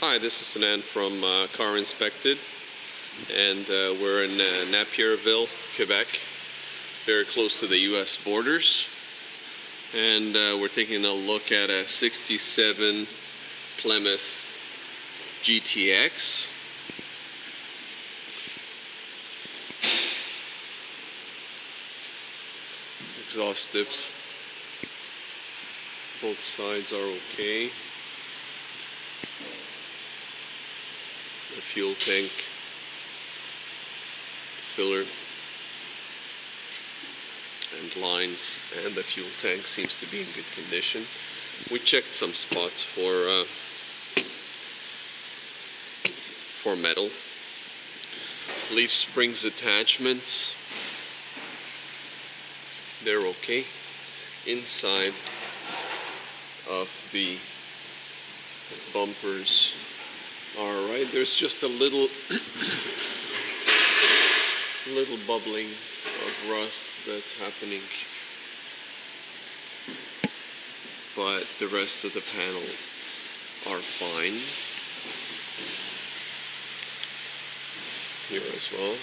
Hi, this is Anand from CarInspected, and we're in Napierville, Quebec, very close to the US borders. And we're taking a look at a 67 Plymouth GTX. Exhaust tips, both sides are okay. The fuel tank filler and lines and the fuel tank seems to be in good condition. We checked some spots for metal. Leaf springs attachments, they're okay. Inside of the bumpers, alright, there's just a little bubbling of rust that's happening, but the rest of the panels are fine. Here as well.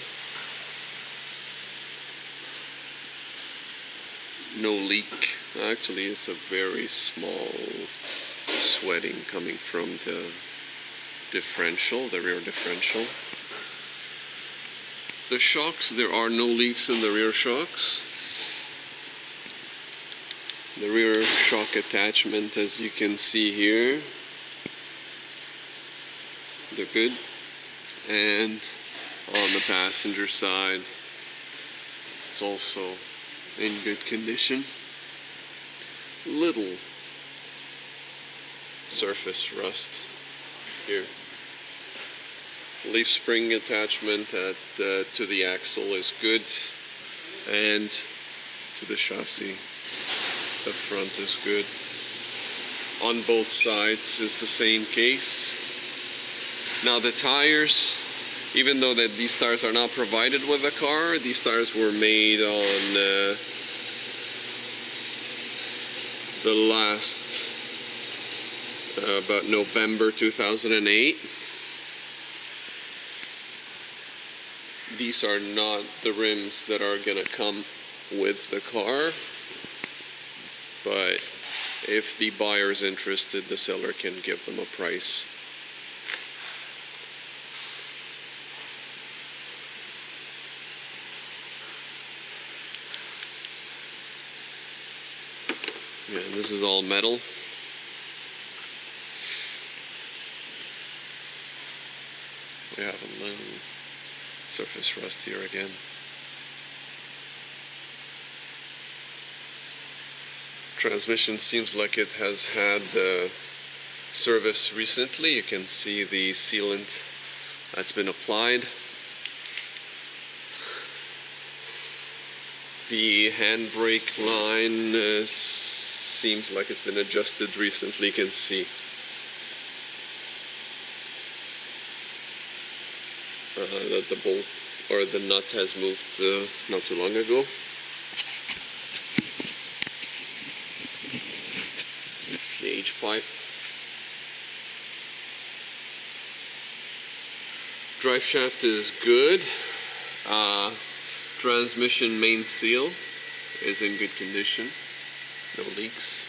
No leak. Actually, it's a very small sweating coming from the differential, the rear differential. The shocks, there are no leaks in the rear shocks. The rear shock attachment, as you can see here, they're good. And on the passenger side, it's also in good condition. Little surface rust here. Leaf spring attachment to the axle is good, and to the chassis, the front is good. On both sides is the same case. Now the tires, even though that these tires are not provided with the car, these tires were made on the last about November 2008. These are not the rims that are gonna come with the car, but if the buyer is interested, the seller can give them a price. Yeah, this is all metal. We have a little surface rust here again. Transmission seems like it has had service recently. You can see the sealant that's been applied. The handbrake line seems like it's been adjusted recently. You can see that the bolt or the nut has moved not too long ago. The H-pipe. Drive shaft is good. Transmission main seal is in good condition. No leaks.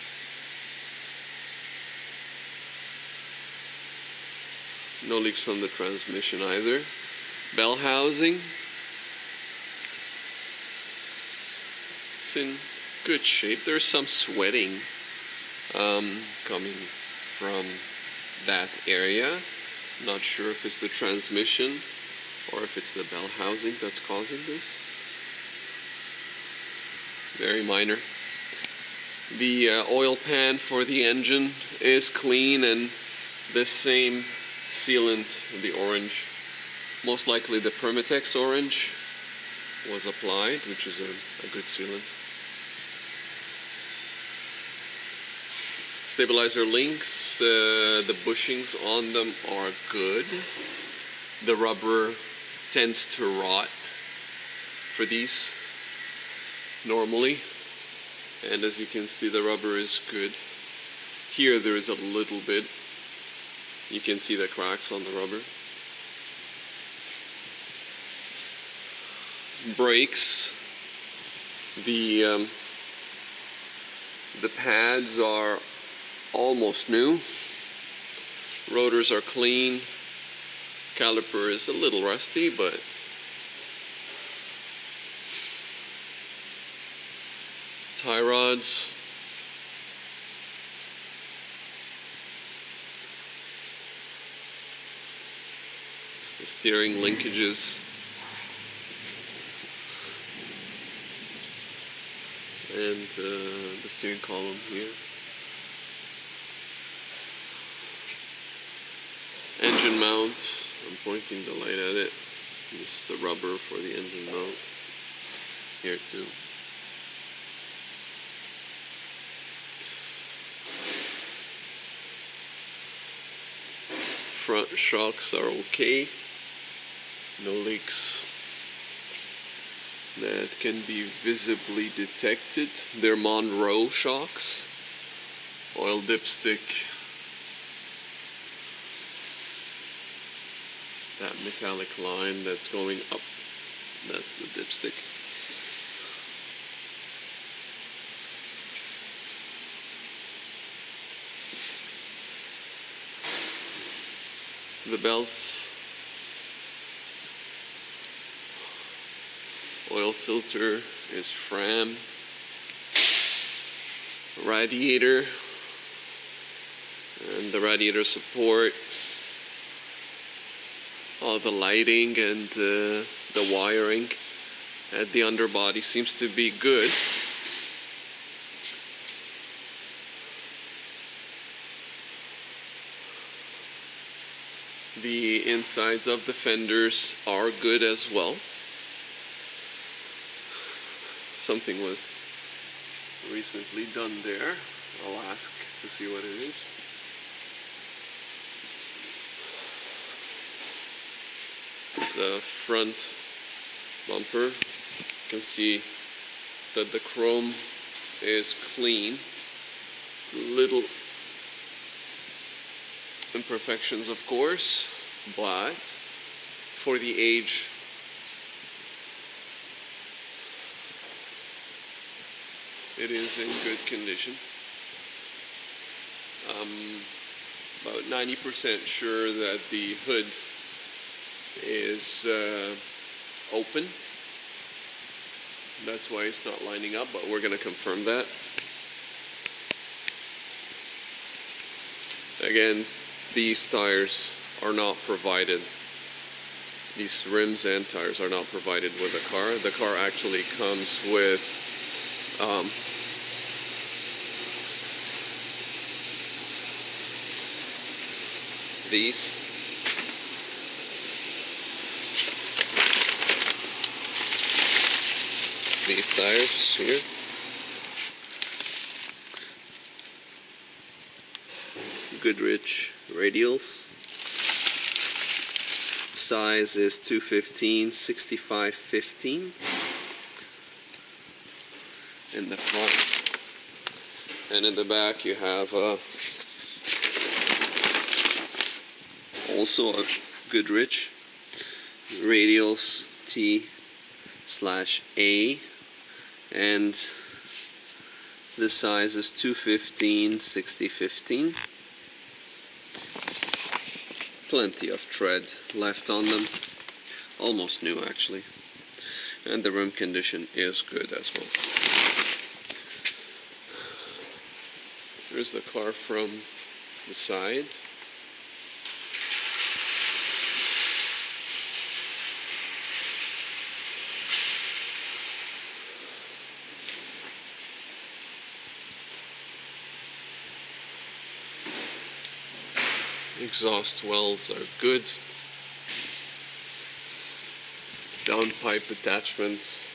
No leaks from the transmission either. Bell housing, it's in good shape. There's some sweating coming from that area. Not sure if it's the transmission or if it's the bell housing that's causing this. Very minor. The oil pan for the engine is clean, and this same sealant, the orange, most likely the Permatex orange, was applied, which is a good sealant. Stabilizer links, the bushings on them are good. The rubber tends to rot for these normally, and as you can see, the rubber is good. Here there is a little bit You can see the cracks on the rubber. Brakes. The pads are almost new. Rotors are clean. Caliper is a little rusty, but tie rods. The steering linkages. And the steering column here. Engine mount. I'm pointing the light at it. This is the rubber for the engine mount. Here too. Front shocks are okay. No leaks that can be visibly detected. They're Lamoureux shocks. Oil dipstick. That metallic line that's going up, that's the dipstick. The belts. Oil filter is Fram. Radiator. And the radiator support. All the lighting and the wiring at the underbody seems to be good. The insides of the fenders are good as well. Something was recently done there. I'll ask to see what it is. The front bumper, you can see that the chrome is clean. Little imperfections, of course, but for the age it is in good condition. I'm about 90% sure that the hood is open. That's why it's not lining up, but we're going to confirm that. Again, these tires are not provided. These rims and tires are not provided with the car. The car actually comes with these. These tires here. Goodrich radials. Size is 215, 65-15 in the front. And in the back you have also a Goodrich radials T/A, and the size is 215, 60-15. Plenty of tread left on them, almost new actually, and the rim condition is good as well. Here's the car from the side. Exhaust wells are good. Downpipe attachments.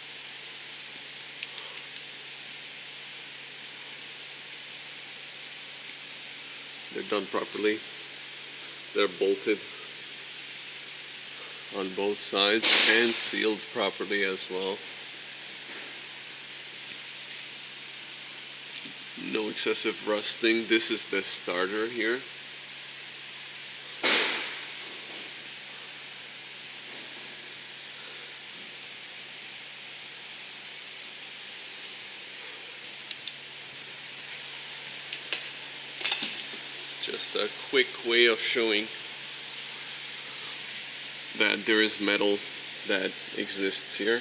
They're done properly. They're bolted on both sides and sealed properly as well. No excessive rusting. This is the starter here. Just a quick way of showing that there is metal that exists here.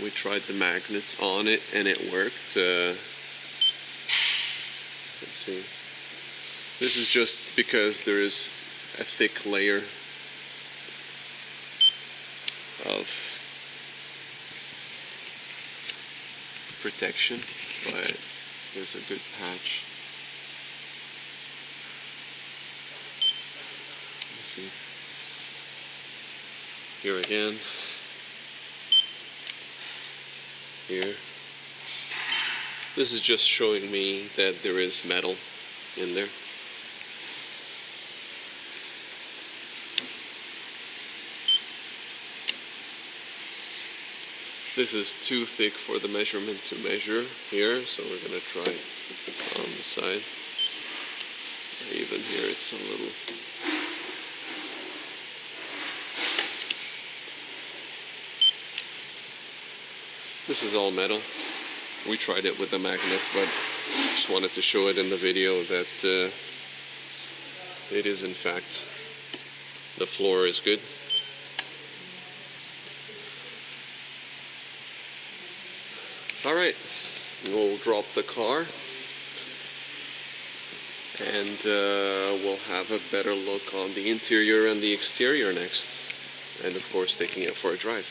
We tried the magnets on it and it worked. Let's see. This is just because there is a thick layer of protection, but there's a good patch. Let's see. Here again. Here. This is just showing me that there is metal in there. This is too thick for the measurement to measure here, so we're going to try on the side. Even here it's a little... This is all metal. We tried it with the magnets, but just wanted to show it in the video that it is in fact, the floor is good. Alright, we'll drop the car and we'll have a better look on the interior and the exterior next, and of course taking it for a drive.